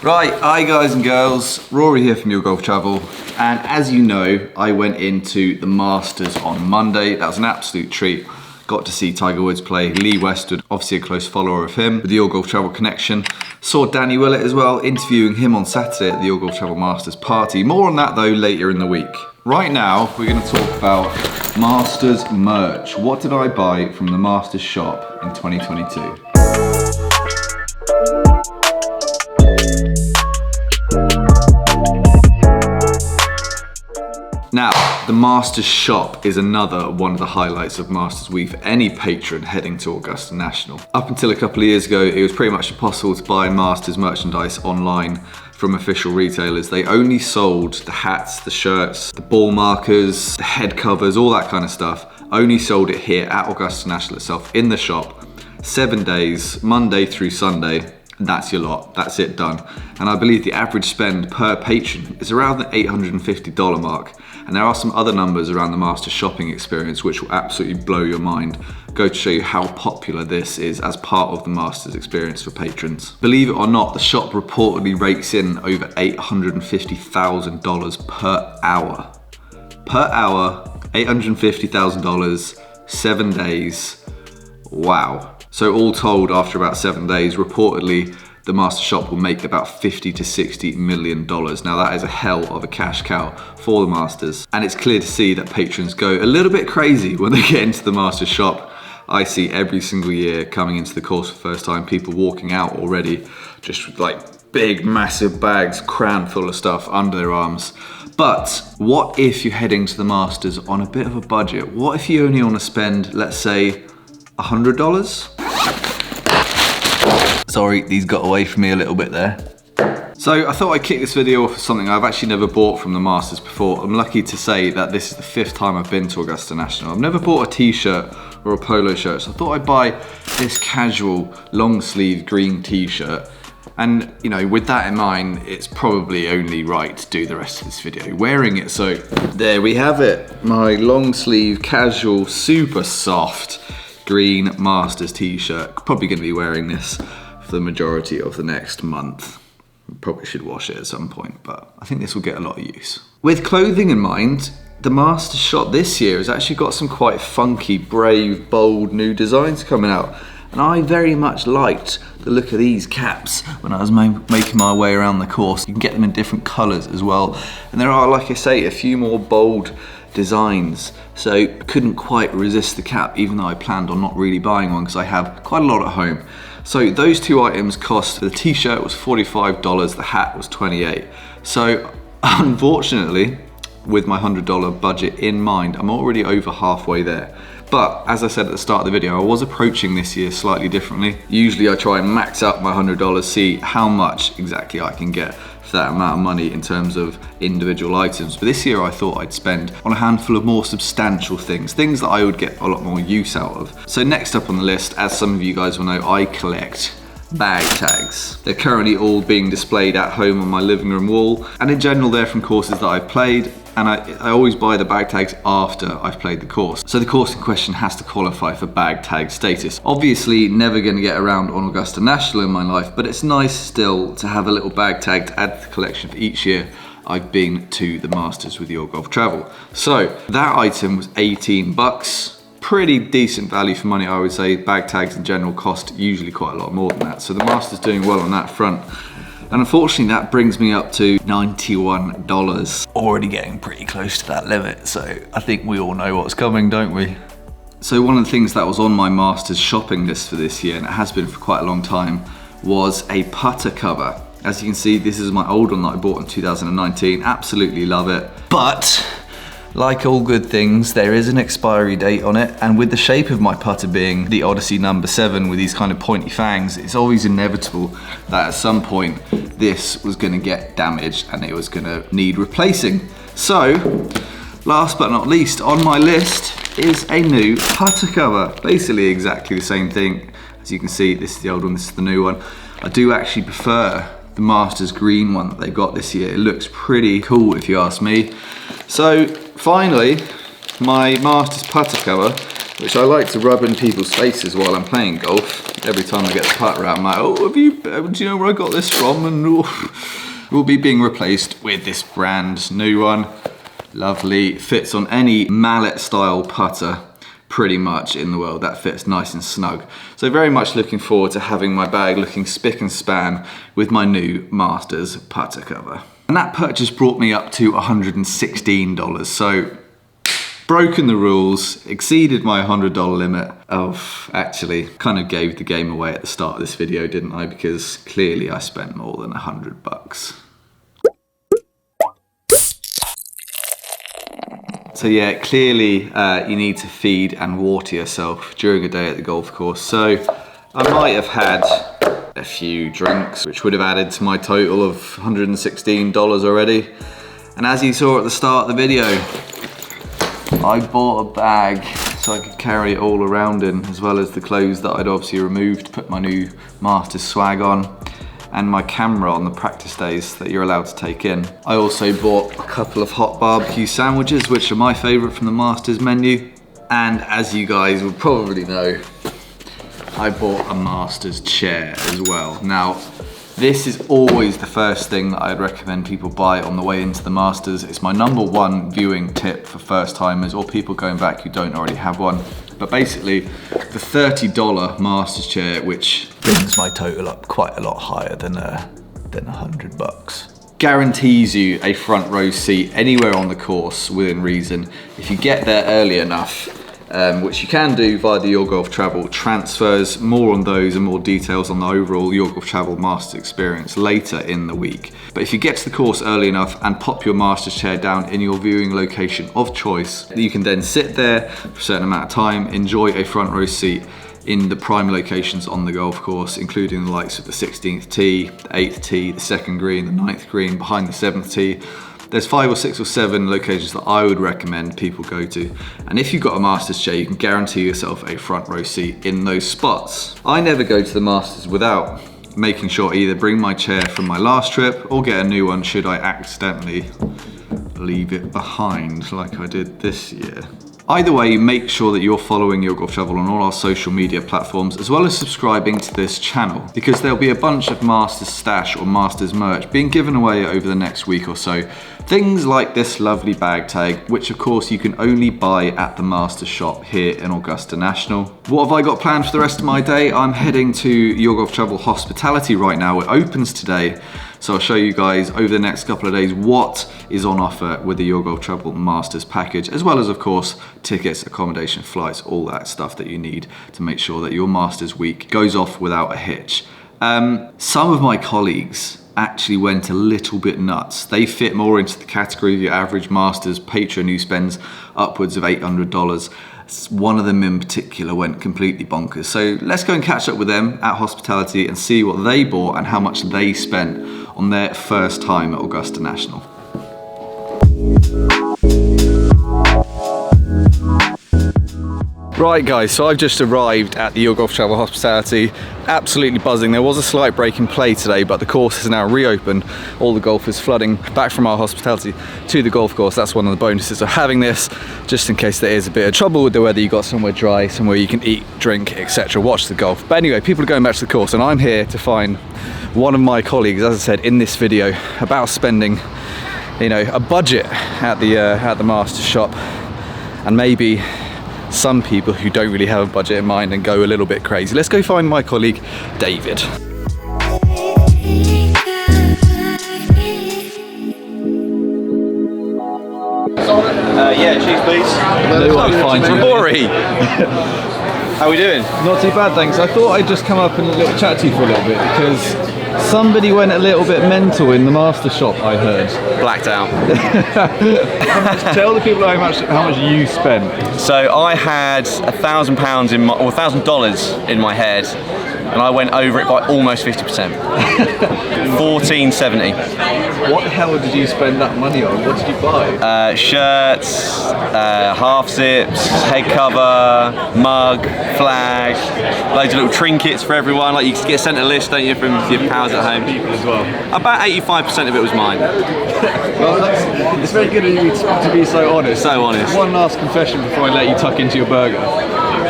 Right, hi guys and girls, Rory here from Your Golf Travel, and as you know, I went into the Masters on Monday. That was an absolute treat. Got to see Tiger Woods play, Lee Westwood, obviously a close follower of him with the Your Golf Travel connection. Saw Danny Willett as well, interviewing him on Saturday at the Your Golf Travel Masters Party. More on that though later in the week. Right now, we're going to talk about Masters merch. What did I buy from the Masters shop in 2022? Now, the Masters shop is another one of the highlights of Masters Week for any patron heading to Augusta National. Up until a couple of years ago, it was pretty much impossible to buy Masters merchandise online from official retailers. They only sold the hats, the shirts, the ball markers, the head covers, all that kind of stuff. Only sold it here at Augusta National itself in the shop, 7 days, Monday through Sunday. That's your lot, that's it, done. And I believe the average spend per patron is around the $850 mark. And there are some other numbers around the Masters shopping experience which will absolutely blow your mind. Go to show you how popular this is as part of the Masters experience for patrons. Believe it or not, the shop reportedly rakes in over $850,000 per hour. Per hour, $850,000, 7 days, wow. So all told, after about 7 days, reportedly, the Master Shop will make about $50 to $60 million. Now that is a hell of a cash cow for the Masters. And it's clear to see that patrons go a little bit crazy when they get into the Master Shop. I see every single year coming into the course for the first time, people walking out already, just with like big, massive bags crammed full of stuff under their arms. But what if you're heading to the Masters on a bit of a budget? What if you only want to spend, let's say, $100? Sorry, these got away from me a little bit there. So I thought I'd kick this video off with something I've actually never bought from the Masters before. I'm lucky to say that this is the 5th time I've been to Augusta National. I've never bought a t-shirt or a polo shirt, so I thought I'd buy this casual long sleeve green t-shirt. And you know, with that in mind, it's probably only right to do the rest of this video wearing it. So there we have it, my long sleeve, casual, super soft green Masters t-shirt. Probably gonna be wearing this for the majority of the next month. Probably should wash it at some point, but I think this will get a lot of use. With clothing in mind, the Masters shop this year has actually got some quite funky, brave, bold new designs coming out. And I very much liked the look of these caps when I was making my way around the course. You can get them in different colors as well. And there are, like I say, a few more bold designs. So I couldn't quite resist the cap, even though I planned on not really buying one because I have quite a lot at home. So those two items cost, the t-shirt was $45, the hat was $28. So unfortunately, with my $100 budget in mind, I'm already over halfway there. But as I said at the start of the video, I was approaching this year slightly differently. Usually I try and max out my $100, see how much exactly I can get for that amount of money in terms of individual items. But this year I thought I'd spend on a handful of more substantial things that I would get a lot more use out of. So next up on the list, as some of you guys will know, I collect bag tags. They're currently all being displayed at home on my living room wall. And in general, they're from courses that I've played. And I always buy the bag tags after I've played the course. So the course in question has to qualify for bag tag status. Obviously, never gonna get around on Augusta National in my life, but it's nice still to have a little bag tag to add to the collection for each year I've been to the Masters with Your Golf Travel. So that item was 18 bucks. Pretty decent value for money, I would say. Bag tags in general cost usually quite a lot more than that. So the Masters doing well on that front. And unfortunately, that brings me up to $91. Already getting pretty close to that limit, so I think we all know what's coming, don't we? So one of the things that was on my Masters shopping list for this year, and it has been for quite a long time, was a putter cover. As you can see, this is my old one that I bought in 2019. Absolutely love it. But like all good things, there is an expiry date on it, and with the shape of my putter being the Odyssey number 7 with these kind of pointy fangs, it's always inevitable that at some point this was going to get damaged and it was going to need replacing. So, last but not least on my list is a new putter cover. Basically exactly the same thing. As you can see, this is the old one, this is the new one. I do actually prefer the Masters green one that they got this year. It looks pretty cool if you ask me. So finally, my Masters putter cover which I like to rub in people's faces while I'm playing golf. Every time I get the putter out, I'm like, oh, do you know where I got this from? And will be being replaced with this brand new one. Lovely, fits on any mallet style putter pretty much in the world. That fits nice and snug. So very much looking forward to having my bag looking spick and span with my new Masters putter cover. And that purchase brought me up to $116. So broken the rules, exceeded my $100 limit of, actually kind of gave the game away at the start of this video, didn't I? Because clearly I spent more than $100. So yeah, clearly you need to feed and water yourself during a day at the golf course. So I might have had a few drinks, which would have added to my total of $116 already. And as you saw at the start of the video, I bought a bag so I could carry it all around in, as well as the clothes that I'd obviously removed, put my new Masters swag on, and my camera on the practice days that you're allowed to take in. I also bought a couple of hot barbecue sandwiches, which are my favorite from the Masters menu. And as you guys will probably know, I bought a Masters chair as well. Now, this is always the first thing that I'd recommend people buy on the way into the Masters. It's my #1 viewing tip for first timers or people going back who don't already have one. But basically, the $30 Masters chair, which brings my total up quite a lot higher than $100, guarantees you a front row seat anywhere on the course within reason. If you get there early enough, which you can do via the Your Golf Travel transfers. More on those and more details on the overall Your Golf Travel Masters experience later in the week. But if you get to the course early enough and pop your Masters chair down in your viewing location of choice, you can then sit there for a certain amount of time, enjoy a front row seat in the prime locations on the golf course, including the likes of the 16th tee, the 8th tee, the 2nd green, the 9th green, behind the 7th tee. There's 5 or 6 or 7 locations that I would recommend people go to. And if you've got a Masters chair, you can guarantee yourself a front row seat in those spots. I never go to the Masters without making sure I either bring my chair from my last trip or get a new one should I accidentally leave it behind like I did this year. Either way, make sure that you're following Your Golf Travel on all our social media platforms, as well as subscribing to this channel, because there'll be a bunch of Masters stash or Masters merch being given away over the next week or so. Things like this lovely bag tag, which of course you can only buy at the Masters shop here in Augusta National. What have I got planned for the rest of my day? I'm heading to Your Golf Travel Hospitality right now. It opens today. So I'll show you guys over the next couple of days what is on offer with the Your Golf Travel Masters package, as well as of course tickets, accommodation, flights, all that stuff that you need to make sure that your Masters week goes off without a hitch. Some of my colleagues actually went a little bit nuts. They fit more into the category of your average Masters patron who spends upwards of $800. One of them in particular went completely bonkers. So let's go and catch up with them at hospitality and see what they bought and how much they spent on their first time at Augusta National. Right guys, so I've just arrived at the Your Golf Travel Hospitality. Absolutely buzzing. There was a slight break in play today, but the course has now reopened. All the golfers flooding back from our hospitality to the golf course. That's one of the bonuses of having this, just in case there is a bit of trouble with the weather. You got somewhere dry, somewhere you can eat, drink, etc. Watch the golf. But anyway, people are going back to the course, and I'm here to find one of my colleagues, as I said in this video, about spending, you know, a budget at the Masters shop, and maybe some people who don't really have a budget in mind and go a little bit crazy. Let's go find my colleague, David. Yeah, cheese please. Find you. Rory! How are we doing? Not too bad, thanks. I thought I'd just come up and chat to you for a little bit, because somebody went a little bit mental in the Master shop, I heard. Blacked out. Tell the people how much you spent. So I had £1,000 in my, or $1,000 in my head, and I went over it by almost 50%. $1,470. What the hell did you spend that money on? What did you buy? Shirts, half zips, head cover, mug, flag, loads of little trinkets for everyone. Like you get sent a list, don't you, from your pals at home? People as well. About 85% of it was mine. Well, it's very good of you to be so honest. So honest. One last confession before I let you tuck into your burger.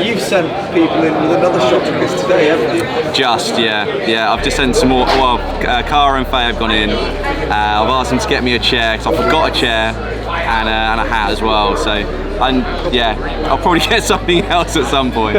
You've sent people in with another shot tickets today, haven't you? Just, yeah. I've just sent some more. Well, Cara and Faye have gone in. I've asked them to get me a chair because I forgot a chair and a hat as well. So, yeah, I'll probably get something else at some point.